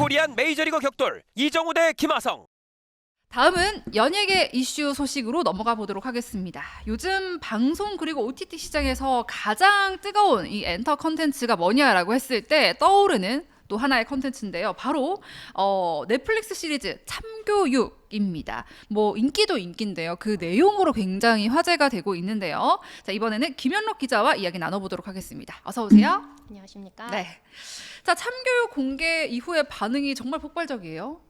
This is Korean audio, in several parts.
코리안 메이저리그 격돌 이정우 대 김하성. 다음은 연예계 이슈 소식으로 넘어가 보도록 하겠습니다. 요즘 방송 그리고 OTT 시장에서 가장 뜨거운 이 엔터 컨텐츠가 뭐냐라고 했을 때 떠오르는 또 하나의 컨텐츠인데요. 바로 넷플릭스 시리즈 참교육입니다. 뭐 인기도 인기인데요. 그 내용으로 굉장히 화제가 되고 있는데요. 자, 이번에는 김연록 기자와 이야기 나눠보도록 하겠습니다. 어서 오세요. 안녕하십니까? 네. 자, 참교육 공개 이후에 반응이 정말 폭발적이에요.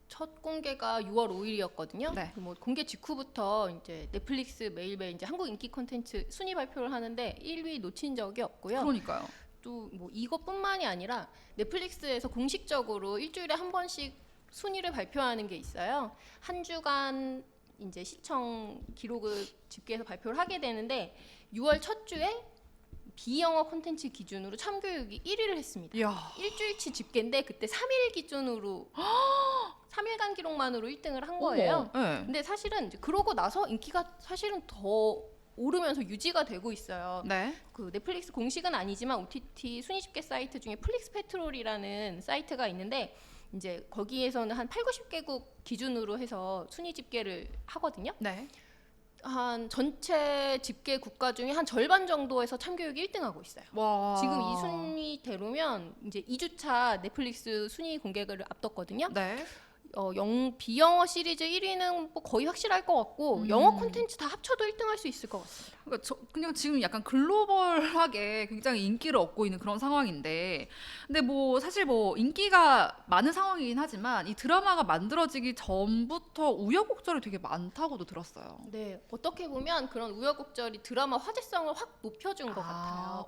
첫 공개가 6월 5일이었거든요. 네. 뭐 공개 직후부터 이제 넷플릭스 매일매일 이제 한국 인기 콘텐츠 순위 발표를 하는데 1위 놓친 적이 없고요. 그러니까요. 또 뭐 이것뿐만이 아니라 넷플릭스에서 공식적으로 일주일에 한 번씩 순위를 발표하는 게 있어요. 한 주간 이제 시청 기록을 집계해서 발표를 하게 되는데 6월 첫 주에 비영어 콘텐츠 기준으로 참교육이 1위를 했습니다. 이야. 일주일치 집계인데 그때 3일 기준으로 3일간 기록만으로 1등을 한 거예요. 어머, 네. 근데 사실은 이제 그러고 나서 인기가 사실은 더 오르면서 유지가 되고 있어요. 네. 그 넷플릭스 공식은 아니지만 OTT 순위 집계 사이트 중에 플릭스 페트롤이라는 사이트가 있는데 이제 거기에서는 한 8, 90개국 기준으로 해서 순위 집계를 하거든요. 네. 한 전체 집계 국가 중에 한 절반 정도에서 참교육이 1등하고 있어요. 와. 지금 이 순위대로면 이제 2주차 넷플릭스 순위 공개를 앞뒀거든요. 네. 비영어 시리즈 1위는 뭐 거의 확실할 것 같고 영어 콘텐츠 다 합쳐도 1등할 수 있을 것 같습니다. 그러니까 그냥 지금 약간 글로벌하게 굉장히 인기를 얻고 있는 그런 상황인데, 근데 뭐 사실 뭐 인기가 많은 상황이긴 하지만 이 드라마가 만들어지기 전부터 우여곡절이 되게 많다고도 들었어요. 네, 어떻게 보면 그런 우여곡절이 드라마 화제성을 확 높여준 것 같아요.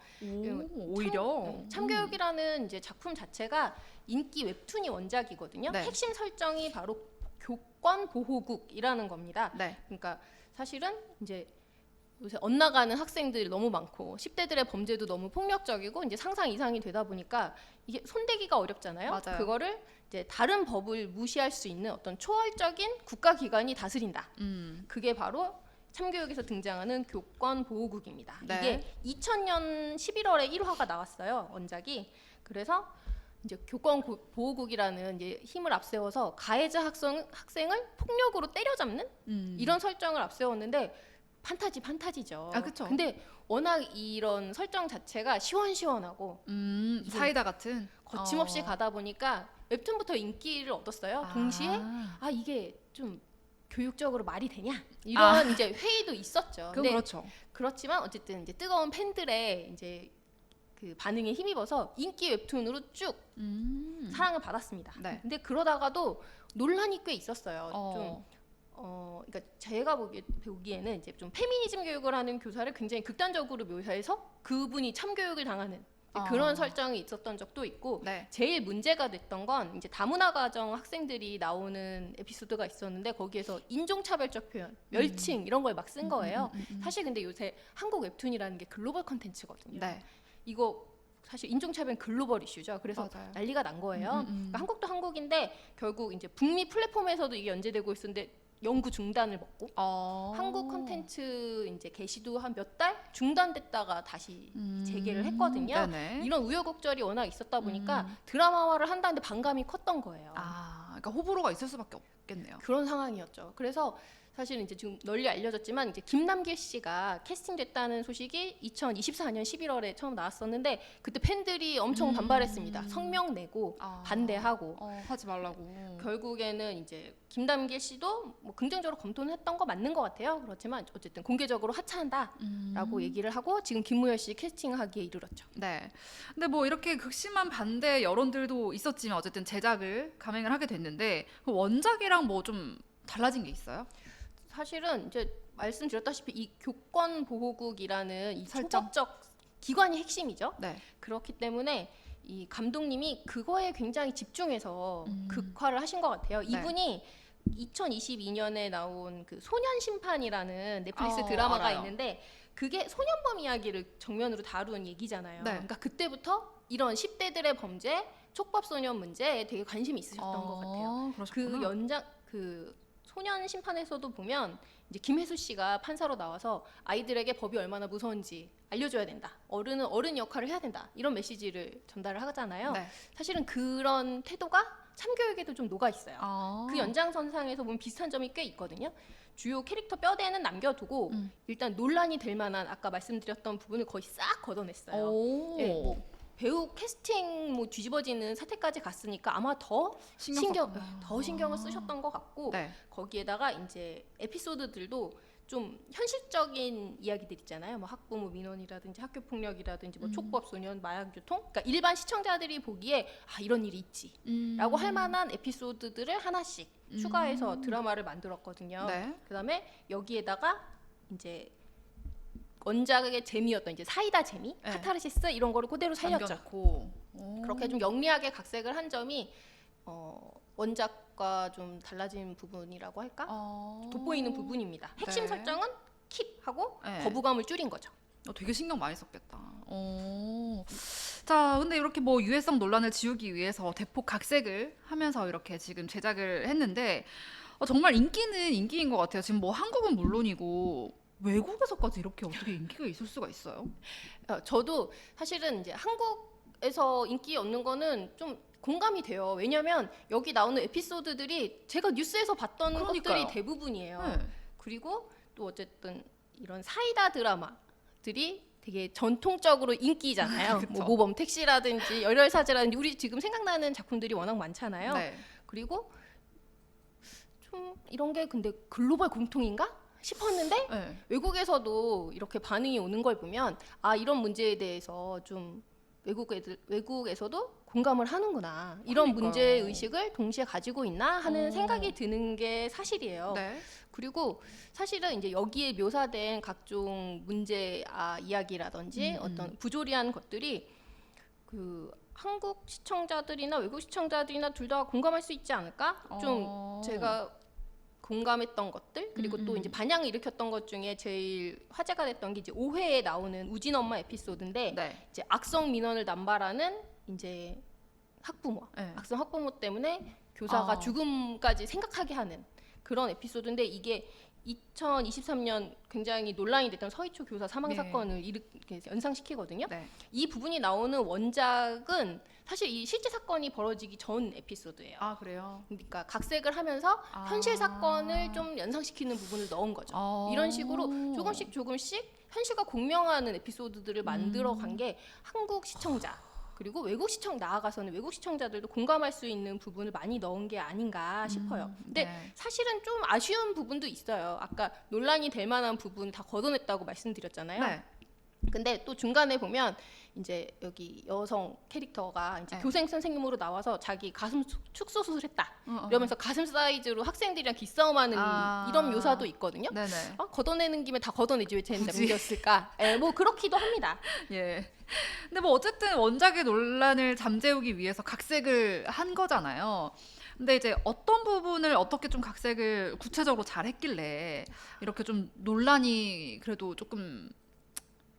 오히려 참교육이라는 이제 작품 자체가 인기 웹툰이 원작이거든요. 네. 핵심 설정이 바로 교권 보호국이라는 겁니다. 네. 그러니까 사실은 이제 요새 엇나가는 학생들이 너무 많고 10대들의 범죄도 너무 폭력적이고 이제 상상 이상이 되다 보니까 이게 손대기가 어렵잖아요. 맞아요. 그거를 이제 다른 법을 무시할 수 있는 어떤 초월적인 국가기관이 다스린다. 그게 바로 참교육에서 등장하는 교권 보호국입니다. 네. 이게 2000년 11월에 1화가 나왔어요. 원작이. 그래서 이제 교권 보호국이라는 이제 힘을 앞세워서 가해자 학생을 폭력으로 때려잡는 이런 설정을 앞세웠는데 판타지죠. 아, 그쵸. 근데 워낙 이런 설정 자체가 시원시원하고 사이다 같은 거침없이 가다 보니까 웹툰부터 인기를 얻었어요. 동시에 이게 좀 교육적으로 말이 되냐 이런 이제 회의도 있었죠. 그건 그렇죠. 그렇지만 어쨌든 이제 뜨거운 팬들의 이제 그 반응에 힘입어서 인기 웹툰으로 쭉 사랑을 받았습니다. 네. 근데 그러다가도 논란이 꽤 있었어요. 그러니까 제가 보기에는 이제 좀 페미니즘 교육을 하는 교사를 굉장히 극단적으로 묘사해서 그분이 참교육을 당하는 그런 설정이 있었던 적도 있고 네. 제일 문제가 됐던 건 이제 다문화 가정 학생들이 나오는 에피소드가 있었는데 거기에서 인종차별적 표현, 멸칭 이런 걸 막 쓴 거예요. 사실 근데 요새 한국 웹툰이라는 게 글로벌 컨텐츠거든요. 네. 이거 사실 인종차별은 글로벌 이슈죠. 그래서 맞아요. 난리가 난 거예요. 그러니까 한국도 한국인데 결국 이제 북미 플랫폼에서도 이게 연재되고 있었는데 영구 중단을 먹고 한국 콘텐츠 이제 게시도 한 몇 달 중단됐다가 다시 재개를 했거든요. 네네. 이런 우여곡절이 워낙 있었다 보니까 드라마화를 한다는데 반감이 컸던 거예요. 그러니까 호불호가 있을 수밖에 없겠네요. 그런 상황이었죠. 그래서 사실은 이제 지금 널리 알려졌지만 이제 김남길 씨가 캐스팅됐다는 소식이 2024년 11월에 처음 나왔었는데 그때 팬들이 엄청 반발했습니다. 성명 내고 반대하고 하지 말라고. 결국에는 이제 김남길 씨도 뭐 긍정적으로 검토는 했던 거 맞는 것 같아요. 그렇지만 어쨌든 공개적으로 하차한다라고 얘기를 하고 지금 김무열 씨 캐스팅하기에 이르렀죠. 네. 근데 뭐 이렇게 극심한 반대 여론들도 있었지만 어쨌든 제작을 감행을 하게 됐는데 그 원작이랑 뭐 좀 달라진 게 있어요? 사실은 이제 말씀드렸다시피 이 교권 보호국이라는 이 설정. 초법적 기관이 핵심이죠. 네. 그렇기 때문에 이 감독님이 그거에 굉장히 집중해서 극화를 하신 것 같아요. 이분이 2022년에 나온 그 소년 심판이라는 넷플릭스 드라마가 알아요. 있는데 그게 소년범 이야기를 정면으로 다룬 얘기잖아요. 네. 그러니까 그때부터 이런 10대들의 범죄, 촉법 소년 문제에 되게 관심이 있으셨던 것 같아요. 그러셨구나. 그 연장 그 소년 심판에서도 보면 이제 김혜수 씨가 판사로 나와서 아이들에게 법이 얼마나 무서운지 알려줘야 된다. 어른은 어른 역할을 해야 된다. 이런 메시지를 전달을 하잖아요. 네. 사실은 그런 태도가 참교육에도 좀 녹아 있어요. 아. 그 연장선상에서 보면 비슷한 점이 꽤 있거든요. 주요 캐릭터 뼈대는 남겨두고 일단 논란이 될 만한 아까 말씀드렸던 부분을 거의 싹 걷어냈어요. 오. 예, 뭐 배우 캐스팅 뭐 뒤집어지는 사태까지 갔으니까 아마 더 더 신경을 쓰셨던 것 같고 네. 거기에다가 이제 에피소드들도 좀 현실적인 이야기들 있잖아요. 뭐 학부모 민원이라든지 학교 폭력이라든지 뭐 촉법 소년, 마약 유통. 그러니까 일반 시청자들이 보기에 아 이런 일이 있지라고 할 만한 에피소드들을 하나씩 추가해서 드라마를 만들었거든요. 네. 그다음에 여기에다가 이제 원작의 재미였던 이제 사이다 재미, 네. 카타르시스 이런 거를 그대로 살렸죠. 남겨놓고. 오. 그렇게 좀 영리하게 각색을 한 점이 원작과 좀 달라진 부분이라고 할까? 돋보이는 부분입니다. 핵심 네. 설정은 킵하고 네. 거부감을 줄인 거죠. 되게 신경 많이 썼겠다. 자, 근데 이렇게 뭐 유해성 논란을 지우기 위해서 대폭 각색을 하면서 이렇게 지금 제작을 했는데 정말 인기는 인기인 것 같아요. 지금 뭐 한국은 물론이고 외국에서까지 이렇게 어떻게 인기가 있을 수가 있어요? 저도 사실은 이제 한국에서 인기 얻는 거는 좀 공감이 돼요. 왜냐하면 여기 나오는 에피소드들이 제가 뉴스에서 봤던 그러니까요. 것들이 대부분이에요. 네. 그리고 또 어쨌든 이런 사이다 드라마들이 되게 전통적으로 인기잖아요. 그쵸. 뭐 모범 택시라든지 열혈사제라든지 우리 지금 생각나는 작품들이 워낙 많잖아요. 네. 그리고 좀 이런 게 근데 글로벌 공통인가 싶었는데 네. 외국에서도 이렇게 반응이 오는 걸 보면 아 이런 문제에 대해서 좀 외국에서도 공감을 하는구나. 이런 그러니까요. 문제 의식을 동시에 가지고 있나 하는 생각이 드는 게 사실이에요. 네. 그리고 사실은 이제 여기에 묘사된 각종 문제 이야기라든지 어떤 부조리한 것들이 그 한국 시청자들이나 외국 시청자들이나 둘 다 공감할 수 있지 않을까? 좀 제가 공감했던 것들 그리고 또 이제 반향을 일으켰던 것 중에 제일 화제가 됐던 게 이제 5회에 나오는 우진 엄마 에피소드인데 네. 이제 악성 민원을 남발하는 이제 학부모, 네. 악성 학부모 때문에 교사가 죽음까지 생각하게 하는 그런 에피소드인데 이게 2023년 굉장히 논란이 됐던 서희초 교사 사망 네. 사건을 연상시키거든요. 네. 이 부분이 나오는 원작은 사실 이 실제 사건이 벌어지기 전 에피소드예요. 아, 그래요? 그러니까 각색을 하면서 현실 사건을 좀 연상시키는 부분을 넣은 거죠. 이런 식으로 조금씩 현실과 공명하는 에피소드들을 만들어 간 게 한국 시청자 그리고 외국 시청 나아가서는 외국 시청자들도 공감할 수 있는 부분을 많이 넣은 게 아닌가 싶어요. 근데 네. 사실은 좀 아쉬운 부분도 있어요. 아까 논란이 될 만한 부분 다 걷어냈다고 말씀드렸잖아요. 네. 근데 또 중간에 보면 이제 여기 여성 캐릭터가 이제 네. 교생 선생님으로 나와서 자기 가슴 축소 수술했다 이러면서 가슴 사이즈로 학생들이랑 기싸움하는 이런 묘사도 있거든요. 네네. 걷어내는 김에 다 걷어내지 왜 쟤는 굳이? 남겼을까? 뭐 그렇기도 합니다. 예. 근데 뭐 어쨌든 원작의 논란을 잠재우기 위해서 각색을 한 거잖아요. 근데 이제 어떤 부분을 어떻게 좀 각색을 구체적으로 잘 했길래 이렇게 좀 논란이 그래도 조금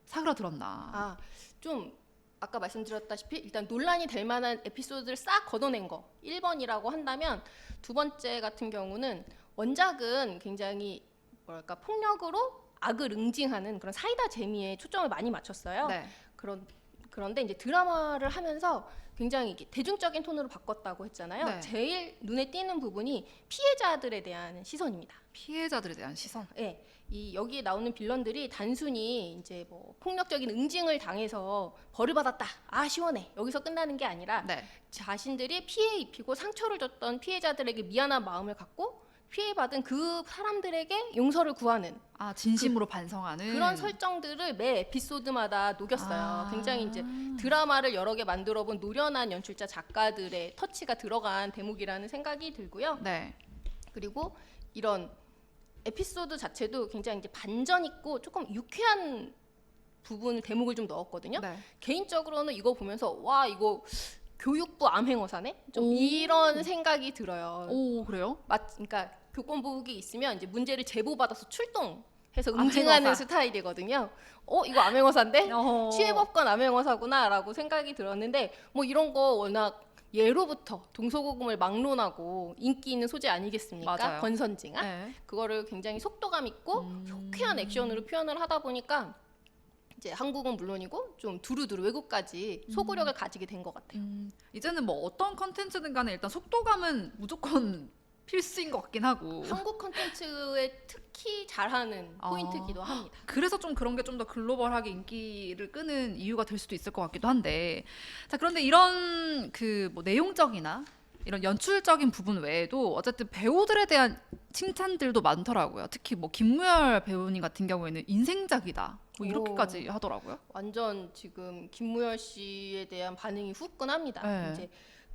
사그라들었나. 좀 아까 말씀드렸다시피 일단 논란이 될 만한 에피소드를 싹 걷어낸 거 1번이라고 한다면 두 번째 같은 경우는 원작은 굉장히 뭐랄까 폭력으로 악을 응징하는 그런 사이다 재미에 초점을 많이 맞췄어요. 네. 그런데 이제 드라마를 하면서 굉장히 이게 대중적인 톤으로 바꿨다고 했잖아요. 네. 제일 눈에 띄는 부분이 피해자들에 대한 시선입니다. 피해자들에 대한 시선. 네, 이 여기에 나오는 빌런들이 단순히 이제 뭐 폭력적인 응징을 당해서 벌을 받았다, 아 시원해 여기서 끝나는 게 아니라 네. 자신들이 피해 입히고 상처를 줬던 피해자들에게 미안한 마음을 갖고 피해받은 그 사람들에게 용서를 구하는 진심으로 반성하는 그런 설정들을 매 에피소드마다 녹였어요. 굉장히 이제 드라마를 여러 개 만들어본 노련한 연출자 작가들의 터치가 들어간 대목이라는 생각이 들고요. 네. 그리고 이런 에피소드 자체도 굉장히 이제 반전 있고 조금 유쾌한 부분 대목을 좀 넣었거든요. 네. 개인적으로는 이거 보면서 와 이거 교육부 암행어사네? 좀 오. 이런 생각이 들어요. 오, 그래요? 그러니까 교권부국이 있으면 이제 문제를 제보받아서 출동해서 암행어사. 응징하는 스타일이거든요. 이거 암행어사인데? 어허. 취해법관 암행어사구나라고 생각이 들었는데 뭐 이런 거 워낙 예로부터 동서고금을 막론하고 인기 있는 소재 아니겠습니까? 맞아요. 권선징악. 네. 그거를 굉장히 속도감 있고 호쾌한 액션으로 표현을 하다 보니까 이제 한국은 물론이고 좀 두루두루 외국까지 소구력을 가지게 된 것 같아요. 이제는 뭐 어떤 컨텐츠든 간에 일단 속도감은 무조건 필수인 것 같긴 하고. 한국 컨텐츠에 특히 잘하는 포인트이기도 합니다. 그래서 좀 그런 게 좀 더 글로벌하게 인기를 끄는 이유가 될 수도 있을 것 같기도 한데, 자 그런데 이런 그 뭐 내용적이나 이런 연출적인 부분 외에도 어쨌든 배우들에 대한 칭찬들도 많더라고요. 특히 뭐 김무열 배우님 같은 경우에는 인생작이다 뭐 이렇게까지 하더라고요. 완전 지금 김무열 씨에 대한 반응이 후끈합니다. 네. 이제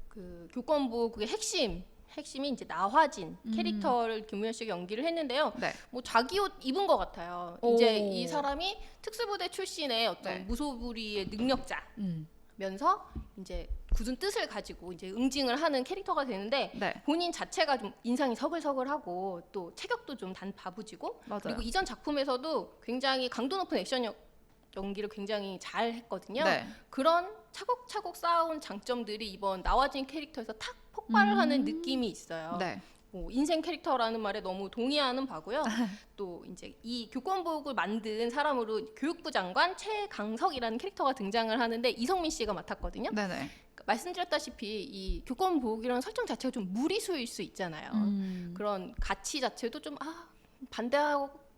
그 교권부 그게 핵심이 이제 나화진 캐릭터를 김무열 씨가 연기를 했는데요. 네. 뭐 자기 옷 입은 것 같아요. 오. 이제 이 사람이 특수부대 출신의 어떤 네. 무소불위의 능력자면서 이제 굳은 뜻을 가지고 이제 응징을 하는 캐릭터가 되는데 네. 본인 자체가 좀 인상이 서글서글하고 또 체격도 좀 단바부지고 맞아요. 그리고 이전 작품에서도 굉장히 강도 높은 액션 연기를 굉장히 잘 했거든요. 네. 그런 차곡차곡 쌓아온 장점들이 이번 나와진 캐릭터에서 탁 폭발을 하는 느낌이 있어요. 네. 뭐 인생 캐릭터라는 말에 너무 동의하는 바고요. 또 이제 이 교권복을 만든 사람으로 교육부 장관 최강석이라는 캐릭터가 등장을 하는데 이성민 씨가 맡았거든요. 네네. 그러니까 말씀드렸다시피 이 교권복이라는 설정 자체가 좀 무리수일 수 있잖아요. 그런 가치 자체도 좀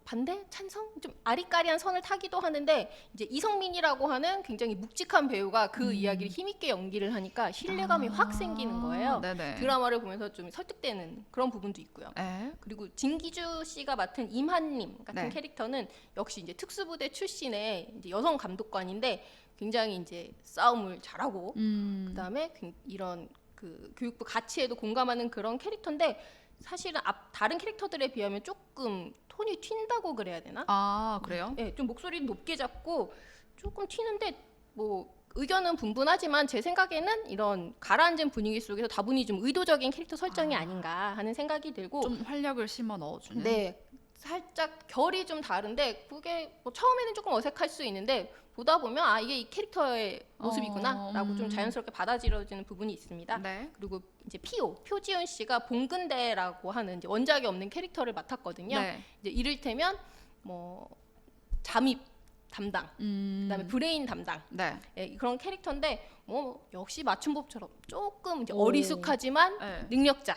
반대 찬성 좀 아리까리한 선을 타기도 하는데 이제 이성민이라고 하는 굉장히 묵직한 배우가 그 이야기를 힘있게 연기를 하니까 신뢰감이 확 생기는 거예요. 네네. 드라마를 보면서 좀 설득되는 그런 부분도 있고요. 네. 그리고 진기주 씨가 맡은 임한님 같은 네. 캐릭터는 역시 이제 특수부대 출신의 이제 여성 감독관인데 굉장히 이제 싸움을 잘하고 그다음에 이런 그 교육부 가치에도 공감하는 그런 캐릭터인데 사실은 다른 캐릭터들에 비하면 조금 톤이 튄다고 그래야 되나? 아 그래요? 네, 좀 목소리를 높게 잡고 조금 튀는데 뭐 의견은 분분하지만 제 생각에는 이런 가라앉은 분위기 속에서 다분히 좀 의도적인 캐릭터 설정이 아닌가 하는 생각이 들고 좀 활력을 심어 넣어주는. 네, 살짝 결이 좀 다른데 그게 뭐 처음에는 조금 어색할 수 있는데 보다 보면 아 이게 이 캐릭터의 모습이구나라고 좀 자연스럽게 받아들여지는 부분이 있습니다. 네. 그리고 이제 표지훈 씨가 봉근대라고 하는 이제 원작이 없는 캐릭터를 맡았거든요. 네. 이제 이를테면 뭐 잠입 담당, 그다음에 브레인 담당 네. 예, 그런 캐릭터인데 뭐 역시 맞춤법처럼 조금 이제 오. 어리숙하지만 네. 능력자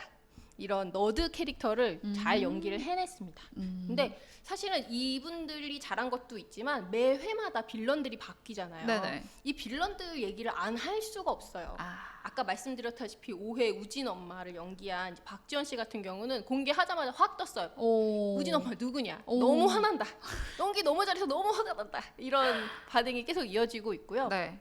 이런 너드 캐릭터를 잘 연기를 해냈습니다. 근데 사실은 이분들이 잘한 것도 있지만 매 회마다 빌런들이 바뀌잖아요. 네네. 이 빌런들 얘기를 안 할 수가 없어요. 아까 말씀드렸다시피 5회 우진 엄마를 연기한 이제 박지원 씨 같은 경우는 공개하자마자 확 떴어요. 오. 우진 엄마 누구냐? 오. 너무 화난다. 연기 너무 잘해서 너무 화가 난다. 이런 반응이 계속 이어지고 있고요. 네.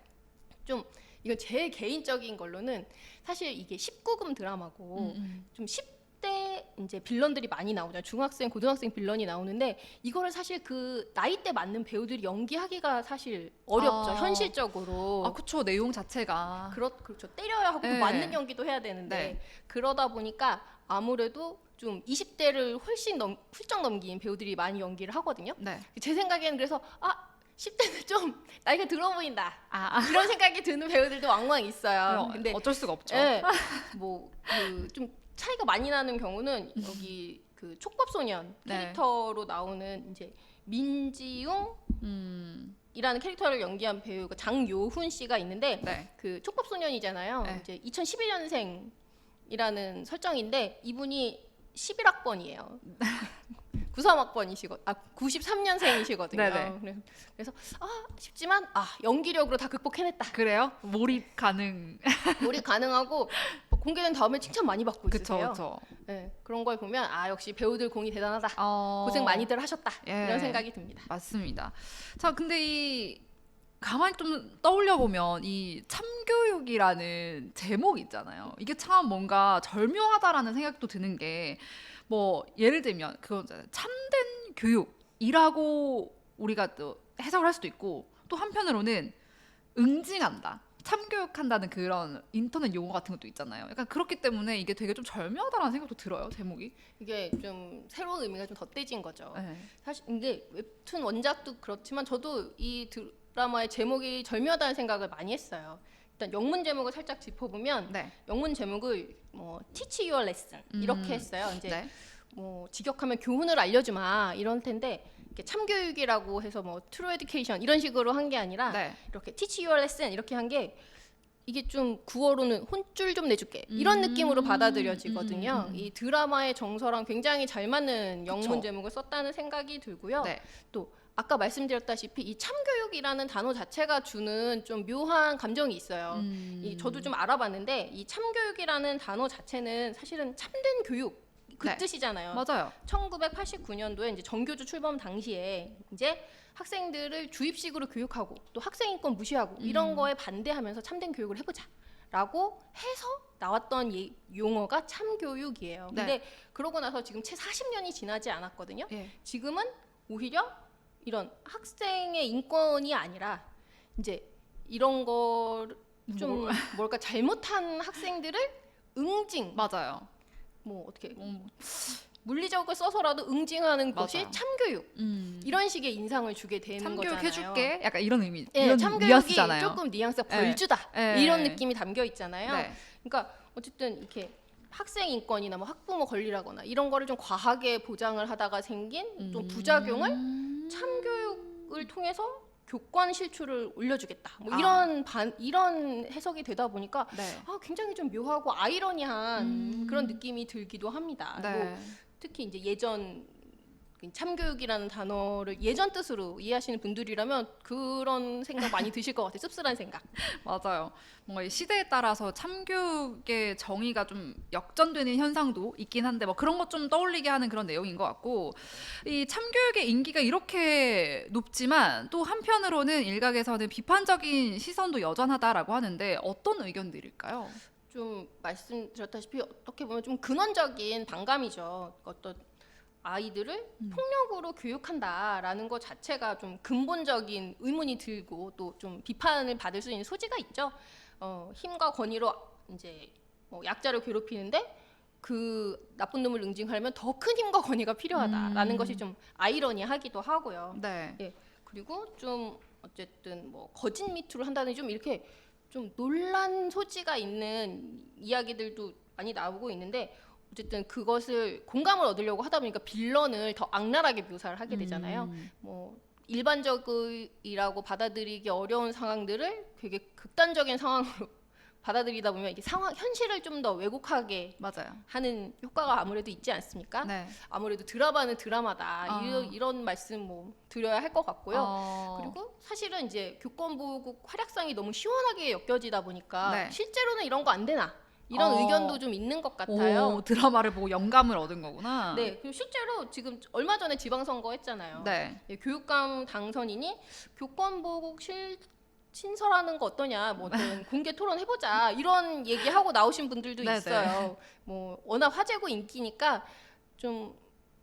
좀 이건 제 개인적인 걸로는 사실 이게 19금 드라마고 좀 10대 이제 빌런들이 많이 나오잖아요. 중학생, 고등학생 빌런이 나오는데 이거를 사실 그 나이대 맞는 배우들이 연기하기가 사실 어렵죠. 현실적으로. 아 그쵸 내용 자체가. 그렇죠. 때려야 하고 네. 맞는 연기도 해야 되는데 네. 그러다 보니까 아무래도 좀 20대를 훨씬 훌쩍 넘긴 배우들이 많이 연기를 하거든요. 네. 제 생각에는 그래서 10대는 좀 나이가 들어 보인다. 아. 이런 생각이 드는 배우들도 왕왕 있어요. 근데 어쩔 수가 없죠. 예, 뭐좀 차이가 많이 나는 경우는 여기 그 촉법소년 네. 캐릭터로 나오는 이제 민지웅 이라는 캐릭터를 연기한 배우가 장요훈 씨가 있는데 네. 그 촉법소년이잖아요. 네. 이제 2011년생이라는 설정인데 이분이 11학번이에요. 93년생이시거든요. 네네. 그래서 쉽지만 연기력으로 다 극복해냈다. 그래요? 몰입 가능. 몰입 가능하고 공개된 다음에 칭찬 많이 받고 그쵸 있으세요. 그쵸. 네, 그런 걸 보면 역시 배우들 공이 대단하다. 어. 고생 많이들 하셨다. 예. 이런 생각이 듭니다. 맞습니다. 자 근데 이 가만히 좀 떠올려 보면 이 참교육이라는 제목 있잖아요. 이게 참 뭔가 절묘하다라는 생각도 드는 게 뭐 예를 들면 그거잖아요. 참된 교육이라고 우리가 또 해석을 할 수도 있고 또 한편으로는 응징한다. 참교육한다는 그런 인터넷 용어 같은 것도 있잖아요. 약간 그렇기 때문에 이게 되게 좀 절묘하다라는 생각도 들어요. 제목이. 이게 좀 새로운 의미가 좀 덧대진 거죠. 네. 사실 이게 웹툰 원작도 그렇지만 저도 이 드라마의 제목이 절묘하다는 생각을 많이 했어요. 일단 영문 제목을 살짝 짚어보면 네. 영문 제목을 뭐 Teach Your Lesson 이렇게 했어요. 이제 네. 뭐 직역하면 교훈을 알려주마 이런 텐데 이렇게 참교육이라고 해서 뭐 True Education 이런 식으로 한 게 아니라 네. 이렇게 Teach Your Lesson 이렇게 한 게 이게 좀 구어로는 혼줄 좀 내줄게 이런 느낌으로 받아들여지거든요. 이 드라마의 정서랑 굉장히 잘 맞는 영문 그쵸. 제목을 썼다는 생각이 들고요. 네. 또 아까 말씀드렸다시피 이 참교육이라는 단어 자체가 주는 좀 묘한 감정이 있어요. 저도 좀 알아봤는데 이 참교육이라는 단어 자체는 사실은 참된 교육 그 네. 뜻이잖아요. 맞아요. 1989년도에 이제 정교조 출범 당시에 이제 학생들을 주입식으로 교육하고 또 학생 인권 무시하고 이런 거에 반대하면서 참된 교육을 해보자라고 해서 나왔던 용어가 참교육이에요. 네. 근데 그러고 나서 지금 채 40년이 지나지 않았거든요. 예. 지금은 오히려 이런 학생의 인권이 아니라 이제 이런 걸 좀 뭘까 잘못한 학생들을 응징 맞아요. 뭐 어떻게 물리적을 써서라도 응징하는 것이 맞아요. 참교육 이런 식의 인상을 주게 되는 참교육 거잖아요. 해줄게. 약간 이런 의미. 예, 이런 참교육이 뉘앙스잖아요. 조금 뉘앙스가 예. 벌주다 예. 이런 느낌이 담겨 있잖아요. 네. 그러니까 어쨌든 이렇게 학생 인권이나 뭐 학부모 권리라거나 이런 거를 좀 과하게 보장을 하다가 생긴 좀 부작용을 참교육을 통해서 교권 실추를 올려주겠다. 뭐 이런 해석이 되다 보니까 네. 굉장히 좀 묘하고 아이러니한 그런 느낌이 들기도 합니다. 네. 뭐 특히 이제 예전 참교육이라는 단어를 예전 뜻으로 이해하시는 분들이라면 그런 생각 많이 드실 것 같아요. 씁쓸한 생각. 맞아요. 뭔가 이 시대에 따라서 참교육의 정의가 좀 역전되는 현상도 있긴 한데 뭐 그런 것 좀 떠올리게 하는 그런 내용인 것 같고 이 참교육의 인기가 이렇게 높지만 또 한편으로는 일각에서는 비판적인 시선도 여전하다라고 하는데 어떤 의견들일까요? 좀 말씀드렸다시피 어떻게 보면 좀 근원적인 반감이죠. 어떤 아이들을 폭력으로 교육한다라는 것 자체가 좀 근본적인 의문이 들고 또 좀 비판을 받을 수 있는 소지가 있죠. 힘과 권위로 이제 뭐 약자를 괴롭히는데 그 나쁜 놈을 응징하려면 더 큰 힘과 권위가 필요하다라는 것이 좀 아이러니하기도 하고요. 네. 예. 그리고 좀 어쨌든 뭐 거짓 미투를 한다든지 좀 이렇게 좀 논란 소지가 있는 이야기들도 많이 나오고 있는데 어쨌든 그것을 공감을 얻으려고 하다 보니까 빌런을 더 악랄하게 묘사를 하게 되잖아요. 뭐 일반적이라고 받아들이기 어려운 상황들을 되게 극단적인 상황으로 받아들이다 보면 이게 현실을 좀 더 왜곡하게 맞아요. 하는 효과가 아무래도 있지 않습니까? 네. 아무래도 드라마는 드라마다 이런 말씀 뭐 드려야 할 것 같고요. 그리고 사실은 이제 교권보호국 활약상이 너무 시원하게 엮여지다 보니까 네. 실제로는 이런 거 안 되나 이런 의견도 좀 있는 것 같아요. 오, 드라마를 보고 영감을 얻은 거구나. 네, 그리고 실제로 지금 얼마 전에 지방선거 했잖아요. 네. 예, 교육감 당선인이 교권보호국 신설하는 거 어떠냐, 뭐 어떤 공개 토론 해보자 이런 얘기하고 나오신 분들도 네네. 있어요. 뭐 워낙 화제고 인기니까 좀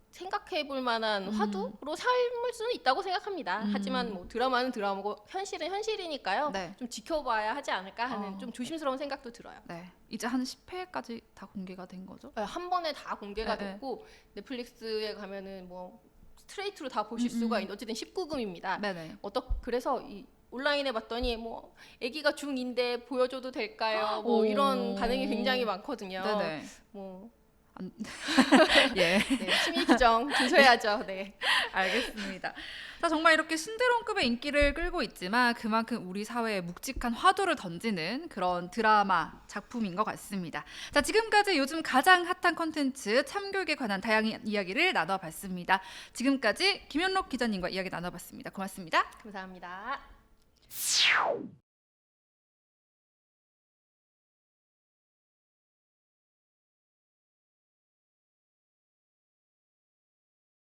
생각해볼 만한 화두로 삼을 수는 있다고 생각합니다. 하지만 뭐 드라마는 드라마고 현실은 현실이니까요. 네. 좀 지켜봐야 하지 않을까 하는 좀 조심스러운 생각도 들어요. 네. 이제 한 10회까지 다 공개가 된 거죠? 한 번에 다 공개가 네, 네. 됐고 넷플릭스에 가면은 뭐 스트레이트로 다 보실 수가 있는 어쨌든 19금입니다. 네네. 그래서 이 온라인에 봤더니 뭐 아기가 중2인데 보여줘도 될까요? 뭐 오. 이런 반응이 굉장히 많거든요. 네네. 뭐 예. 네, 심의 규정 준수해야죠. 네. 알겠습니다. 자, 정말 이렇게 신드롬급의 인기를 끌고 있지만 그만큼 우리 사회에 묵직한 화두를 던지는 그런 드라마 작품인 것 같습니다. 자, 지금까지 요즘 가장 핫한 콘텐츠 참교육에 관한 다양한 이야기를 나눠봤습니다. 지금까지 김현록 기자님과 이야기 나눠봤습니다. 고맙습니다. 감사합니다.